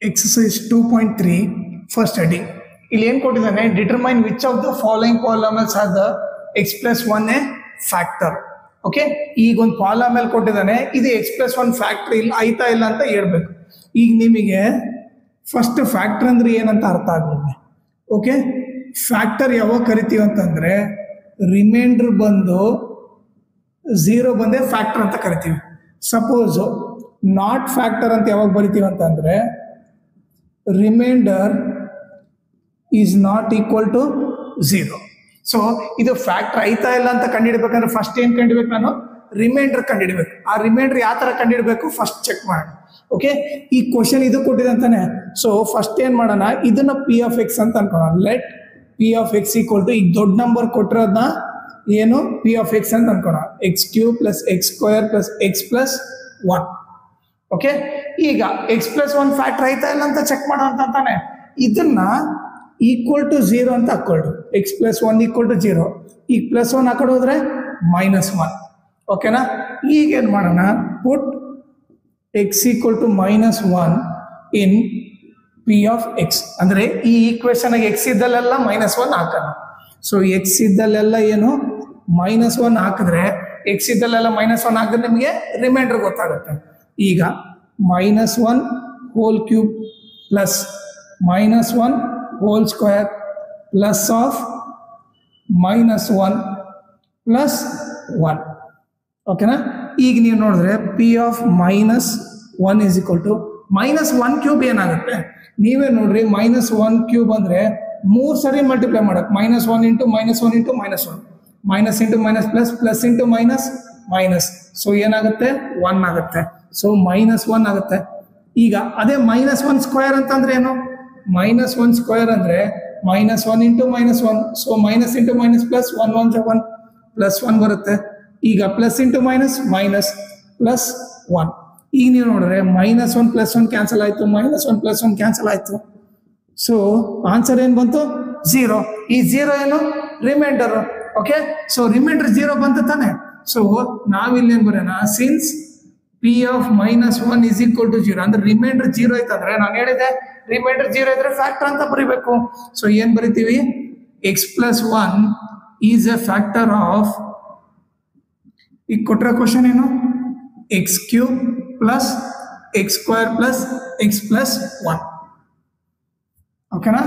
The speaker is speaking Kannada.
Exercise 2.3 first heading. ಇಲ್ಲಿ ಏನು ಕೊಟ್ಟಿದ್ದಾನೆ, determine which of the following polynomials are the x plus 1 a factor. Okay, ಈಗ ಒಂದು ಪಾಲಿನಾಮಿಯಲ್ ಕೊಟ್ಟಿದ್ದಾನೆ, ಇದು x plus 1 ಫ್ಯಾಕ್ಟರ್ ಇಲ್ಲ ಆಯ್ತಾ ಇಲ್ಲ ಅಂತ ಹೇಳ್ಬೇಕು. ಈಗ ನಿಮಗೆ ಫಸ್ಟ್ ಫ್ಯಾಕ್ಟರ್ ಅಂದ್ರೆ ಏನಂತ ಅರ್ಥ ಆಗಲಿಲ್ಲ. ಓಕೆ, ಫ್ಯಾಕ್ಟರ್ ಯಾವಾಗ ಕರಿತೀವಿ ಅಂತಂದ್ರೆ ರಿಮೈಂಡರ್ ಬಂದು 0 ಬಂದೇ ಫ್ಯಾಕ್ಟರ್ ಅಂತ ಕರಿತೀವಿ. ಸಪೋಸ್ ನಾಟ್ ಫ್ಯಾಕ್ಟರ್ ಅಂತ ಯಾವಾಗ ಬರಿತೀವಿ ಅಂತಂದ್ರೆ remainder is not equal to 0. So ಇದು ಫ್ಯಾಕ್ಟರ್ ಆಯ್ತಾ ಇಲ್ಲ ಅಂತ ಕಂಡುಹಿಡಬೇಕಂದ್ರೆ ಫಸ್ಟ್ ಏನು ಕಂಡುಹಿಡಬೇಕು, ನಾನು ರಿಮೈಂಡರ್ ಕಂಡುಹಿಡಬೇಕು. ಆ ರಿಮೈಂಡರ್ ಯಾವ ಥರ ಕಂಡುಹಿಡಬೇಕು ಫಸ್ಟ್ ಚೆಕ್ ಮಾಡೋಣ. ಓಕೆ, ಈ ಕ್ವಶನ್ ಇದು ಕೊಟ್ಟಿದೆ ಅಂತಾನೆ. ಸೊ ಫಸ್ಟ್ ಏನು ಮಾಡೋಣ, ಇದನ್ನ ಪಿ ಆಫ್ ಎಕ್ಸ್ ಅಂತ ಅನ್ಕೋಣ. Let P of X equal to ಈಗ ದೊಡ್ಡ ನಂಬರ್ ಕೊಟ್ಟಿರೋದನ್ನ ಏನು ಪಿ ಆಫ್ ಎಕ್ಸ್ ಅಂತ ಅನ್ಕೋಣ. x³ plus x² plus x+1. Okay, ಈಗ x+1 ಫ್ಯಾಕ್ಟರ್ ಆಯ್ತಾ ಇಲ್ಲ ಅಂತ ಚೆಕ್ ಮಾಡೋಣ ಅಂತ ಅಂತಾನೆ. ಇದನ್ನ ಈಕ್ವಲ್ ಟು 0 ಅಂತ ಹಾಕೊಂಡು x+1 ಈಕ್ವಲ್ ಟು 0. ಈಗ +1 ಹಾಕೊಂಡು ಹೋದ್ರೆ -1. ಓಕೆನಾ, ಈಗ ಏನು ಮಾಡೋಣ, put x equal to -1 in P of x. ಅಂದ್ರೆ ಈ ಈಕ್ವೇಶನ್ x ಇದ್ದಲ್ಲೆಲ್ಲ -1 ಹಾಕೋಣ. ಸೊ x ಇದ್ದಲ್ಲೆಲ್ಲ ಏನು -1 ಹಾಕಿದ್ರೆ x ಇದ್ದಲ್ಲೆಲ್ಲ -1 ಹಾಕಿದ್ರೆ ನಿಮಗೆ ರಿಮೈಂಡರ್ ಗೊತ್ತಾಗುತ್ತೆ. ಈಗ -1 whole cube plus -1 whole square plus of -1 plus 1. ಓಕೆನಾ, ಈಗ ನೀವು ನೋಡಿದ್ರೆ P of -1 is equal to -1³ ಏನಾಗುತ್ತೆ ನೀವೇ ನೋಡ್ರಿ. -1³ ಅಂದ್ರೆ 3 ಸರಿ ಮಲ್ಟಿಪ್ಲೈ ಮಾಡಕ್, -1 into -1 into -1, minus into minus plus, plus into minus minus. So ಏನಾಗುತ್ತೆ 1 ಆಗುತ್ತೆ. ಸೊ -1 ಆಗುತ್ತೆ. ಈಗ ಅದೇ -1 ಸ್ಕ್ವೇರ್ ಅಂತಂದ್ರೆ ಏನು, -1 ಸ್ಕ್ವೇರ್ ಅಂದ್ರೆ -1 into -1. So minus into minus plus, 1 1 1 plus 1 ಬರುತ್ತೆ. ಈಗ plus into minus minus plus 1. ಈಗ ನೀವು ನೋಡಿದ್ರೆ -1 ಪ್ಲಸ್ 1 ಕ್ಯಾನ್ಸಲ್ ಆಯ್ತು, -1 ಪ್ಲಸ್ 1 ಕ್ಯಾನ್ಸಲ್ ಆಯ್ತು. ಸೊ ಆನ್ಸರ್ ಏನು ಬಂತು 0. ಈ 0 ಏನು ರಿಮೈಂಡರ್. ಓಕೆ, ಸೊ ರಿಮೈಂಡರ್ 0 ಬಂತು ತಾನೆ. ಸೊ ನಾವಿಲ್ಲೇನು ಬರೋಣ, since P of -1 is equal to 0 ಅಂದ್ರೆ ರಿಮೈಂಡರ್ 0 ಐತಂದ್ರೆ ನಾನು ಹೇಳಿದೆ ರಿಮೈಂಡರ್ 0 ಇದ್ರೆ ಫ್ಯಾಕ್ಟರ್ ಅಂತ ಬರೀಬೇಕು. ಸೊ ಏನ್ ಬರಿತೀವಿ, x+1 is A factor of, ಈಗ ಕೊಟ್ಟರೆ ಕ್ವಶನ್ ಏನು, x³ plus x² plus x+1. ಓಕೆನಾ.